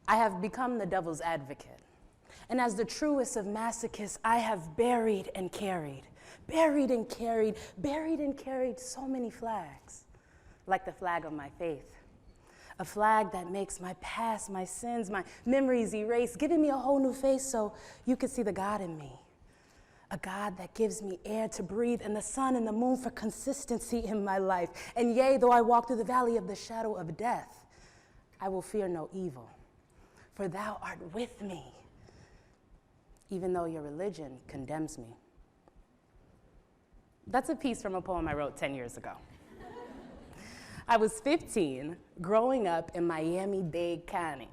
I have become the devil's advocate. And as the truest of masochists, I have buried and carried so many flags, like the flag of my faith. A flag that makes my past, my sins, my memories erase, giving me a whole new face so you can see the God in me. A God that gives me air to breathe and the sun and the moon for consistency in my life. And yea, though I walk through the valley of the shadow of death, I will fear no evil, for thou art with me, even though your religion condemns me. That's a piece from a poem I wrote 10 years ago. I was 15, growing up in Miami-Dade County,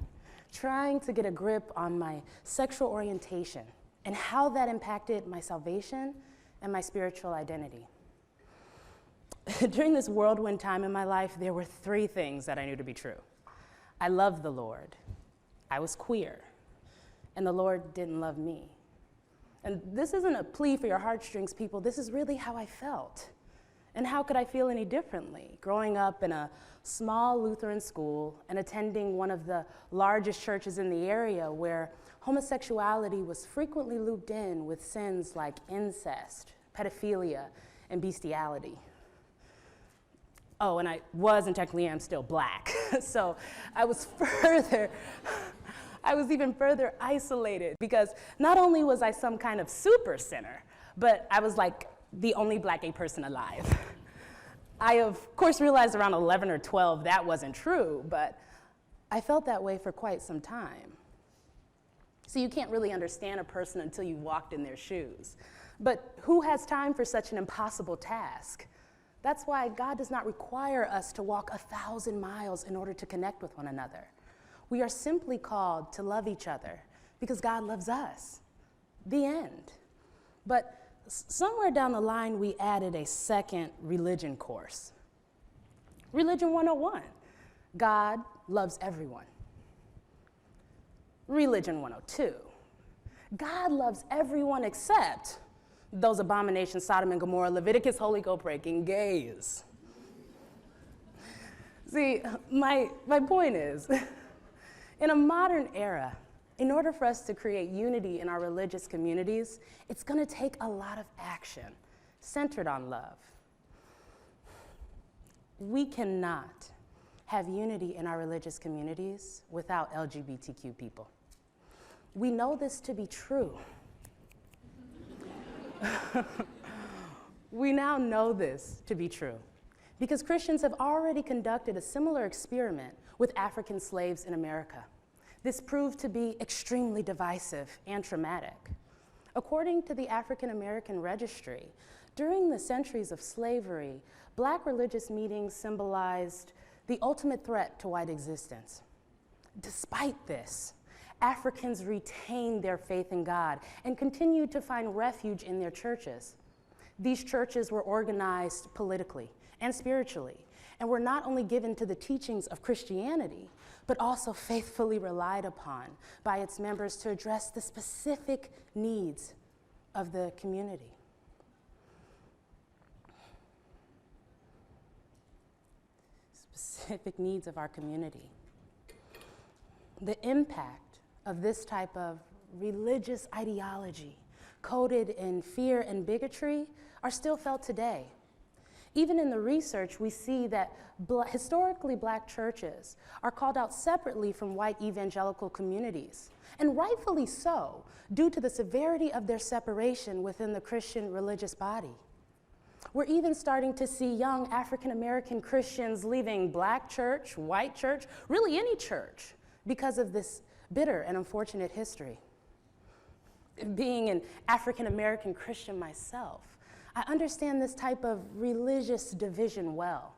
trying to get a grip on my sexual orientation and how that impacted my salvation and my spiritual identity. During this whirlwind time in my life, there were 3 things that I knew to be true. I loved the Lord, I was queer, and the Lord didn't love me. And this isn't a plea for your heartstrings, people. This is really how I felt. And how could I feel any differently? Growing up in a small Lutheran school and attending one of the largest churches in the area where homosexuality was frequently looped in with sins like incest, pedophilia, and bestiality. Oh, and I was and technically am still black. So I was even further isolated because not only was I some kind of super sinner, but I was like the only black gay person alive. I, of course, realized around 11 or 12 that wasn't true, but I felt that way for quite some time. So you can't really understand a person until you walked in their shoes. But who has time for such an impossible task? That's why God does not require us to walk 1,000 miles in order to connect with one another. We are simply called to love each other because God loves us. The end. But somewhere down the line, we added a second religion course. Religion 101. God loves everyone. Religion 102. God loves everyone except those abominations, Sodom and Gomorrah, Leviticus, Holy Ghost breaking gays. See, my point is, in a modern era, in order for us to create unity in our religious communities, it's going to take a lot of action centered on love. We cannot have unity in our religious communities without LGBTQ people. We know this to be true. We now know this to be true because Christians have already conducted a similar experiment with African slaves in America. This proved to be extremely divisive and traumatic. According to the African American Registry, during the centuries of slavery, black religious meetings symbolized the ultimate threat to white existence. Despite this, Africans retained their faith in God and continued to find refuge in their churches. These churches were organized politically and spiritually, and were not only given to the teachings of Christianity, but also faithfully relied upon by its members to address the specific needs of the community. Specific needs of our community. The impact of this type of religious ideology, coded in fear and bigotry, are still felt today. Even in the research, we see that historically black churches are called out separately from white evangelical communities, and rightfully so, due to the severity of their separation within the Christian religious body. We're even starting to see young African American Christians leaving black church, white church, really any church, because of this bitter and unfortunate history. Being an African American Christian myself, I understand this type of religious division well.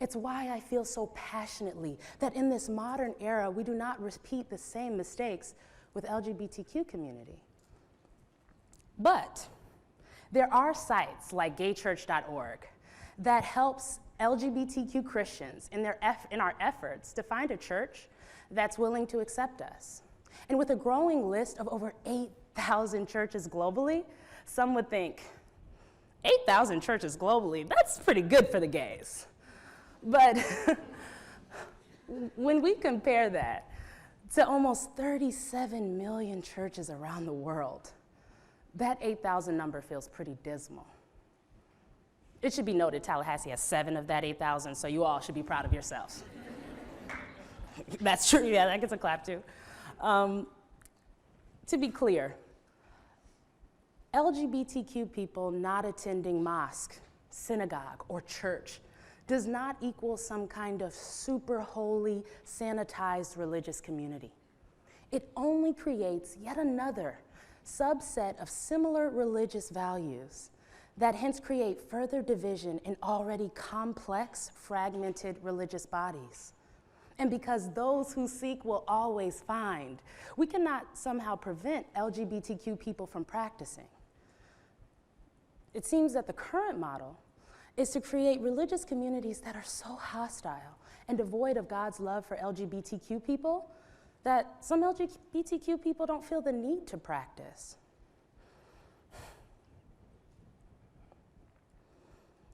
It's why I feel so passionately that in this modern era, we do not repeat the same mistakes with LGBTQ community. But there are sites like gaychurch.org that helps LGBTQ Christians in our efforts to find a church that's willing to accept us. And with a growing list of over 8,000 churches globally, some would think, 8,000 churches globally, that's pretty good for the gays. But when we compare that to almost 37 million churches around the world, that 8,000 number feels pretty dismal. It should be noted Tallahassee has 7 of that 8,000, so you all should be proud of yourselves. That's true, yeah, that gets a clap too. To be clear, LGBTQ people not attending mosque, synagogue, or church does not equal some kind of super holy, sanitized religious community. It only creates yet another subset of similar religious values that hence create further division in already complex, fragmented religious bodies. And because those who seek will always find, we cannot somehow prevent LGBTQ people from practicing. It seems that the current model is to create religious communities that are so hostile and devoid of God's love for LGBTQ people that some LGBTQ people don't feel the need to practice.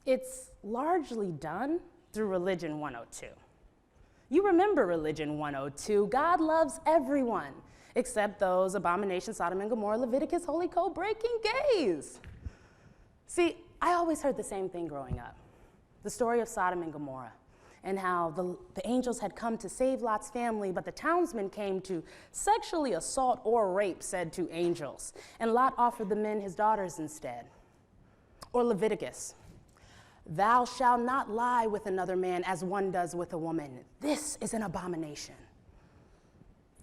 It's largely done through Religion 102. You remember Religion 102, God loves everyone, except those abomination, Sodom and Gomorrah, Leviticus, Holy Code breaking gays. See, I always heard the same thing growing up, the story of Sodom and Gomorrah, and how the angels had come to save Lot's family, but the townsmen came to sexually assault or rape said two angels, and Lot offered the men his daughters instead. Or Leviticus, thou shalt not lie with another man as one does with a woman. This is an abomination.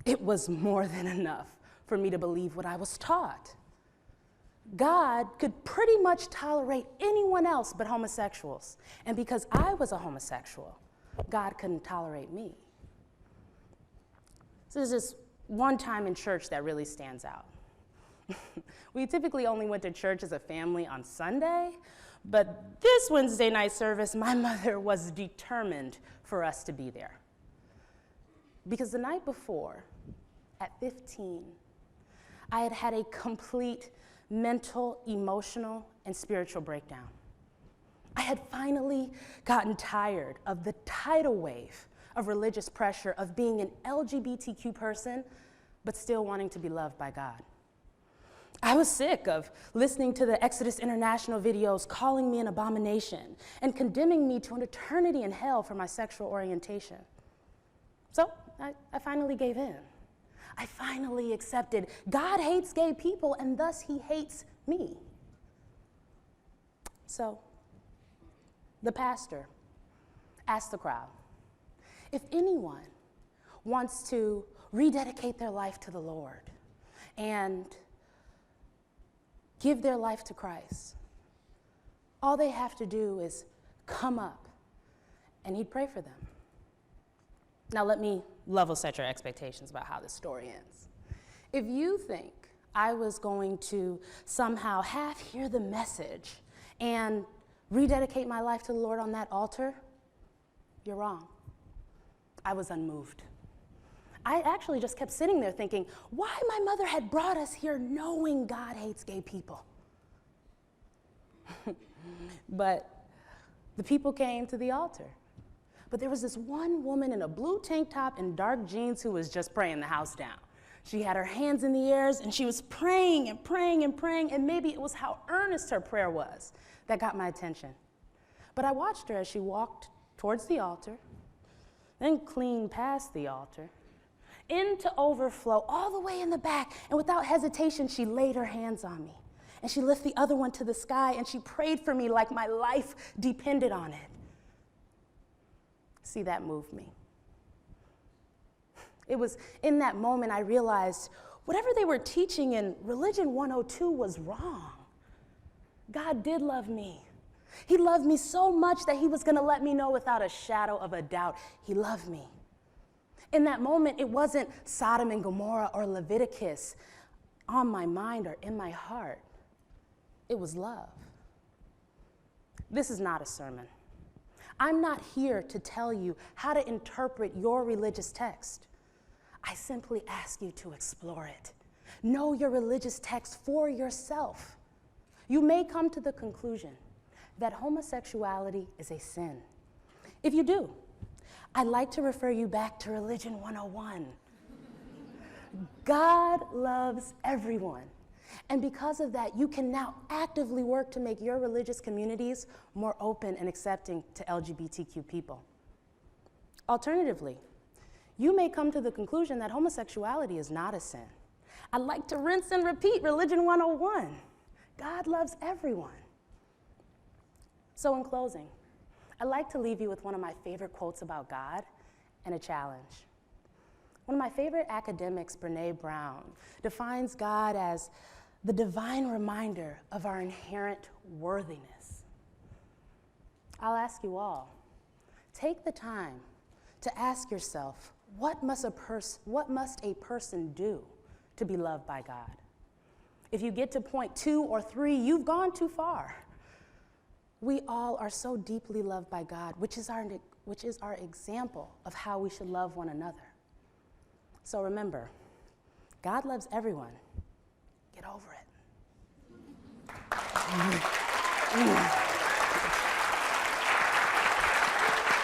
It was more than enough for me to believe what I was taught. God could pretty much tolerate anyone else but homosexuals. And because I was a homosexual, God couldn't tolerate me. So there's this one time in church that really stands out. We typically only went to church as a family on Sunday, but this Wednesday night service, my mother was determined for us to be there. Because the night before, at 15, I had had a complete mental, emotional, and spiritual breakdown. I had finally gotten tired of the tidal wave of religious pressure of being an LGBTQ person, but still wanting to be loved by God. I was sick of listening to the Exodus International videos calling me an abomination and condemning me to an eternity in hell for my sexual orientation. So I finally gave in. I finally accepted God hates gay people and thus he hates me. So the pastor asked the crowd, if anyone wants to rededicate their life to the Lord and give their life to Christ, all they have to do is come up and he'd pray for them. Now let me level set your expectations about how this story ends. If you think I was going to somehow half hear the message and rededicate my life to the Lord on that altar, you're wrong. I was unmoved. I actually just kept sitting there thinking why my mother had brought us here knowing God hates gay people. But the people came to the altar. But there was this one woman in a blue tank top and dark jeans who was just praying the house down. She had her hands in the air and she was praying and praying and praying, and maybe it was how earnest her prayer was that got my attention. But I watched her as she walked towards the altar, then clean past the altar, into overflow, all the way in the back, and without hesitation, she laid her hands on me. And she lifted the other one to the sky, and she prayed for me like my life depended on it. See, that moved me. It was in that moment I realized whatever they were teaching in Religion 102 was wrong. God did love me. He loved me so much that he was going to let me know without a shadow of a doubt he loved me. In that moment, it wasn't Sodom and Gomorrah or Leviticus on my mind or in my heart. It was love. This is not a sermon. I'm not here to tell you how to interpret your religious text. I simply ask you to explore it. Know your religious text for yourself. You may come to the conclusion that homosexuality is a sin. If you do, I'd like to refer you back to Religion 101. God loves everyone. And because of that, you can now actively work to make your religious communities more open and accepting to LGBTQ people. Alternatively, you may come to the conclusion that homosexuality is not a sin. I'd like to rinse and repeat Religion 101. God loves everyone. So in closing, I'd like to leave you with one of my favorite quotes about God and a challenge. One of my favorite academics, Brené Brown, defines God as the divine reminder of our inherent worthiness. I'll ask you all, take the time to ask yourself, what must a person do to be loved by God? If you get to point 2 or 3, you've gone too far. We all are so deeply loved by God, which is our example of how we should love one another. So remember, God loves everyone. Get over it.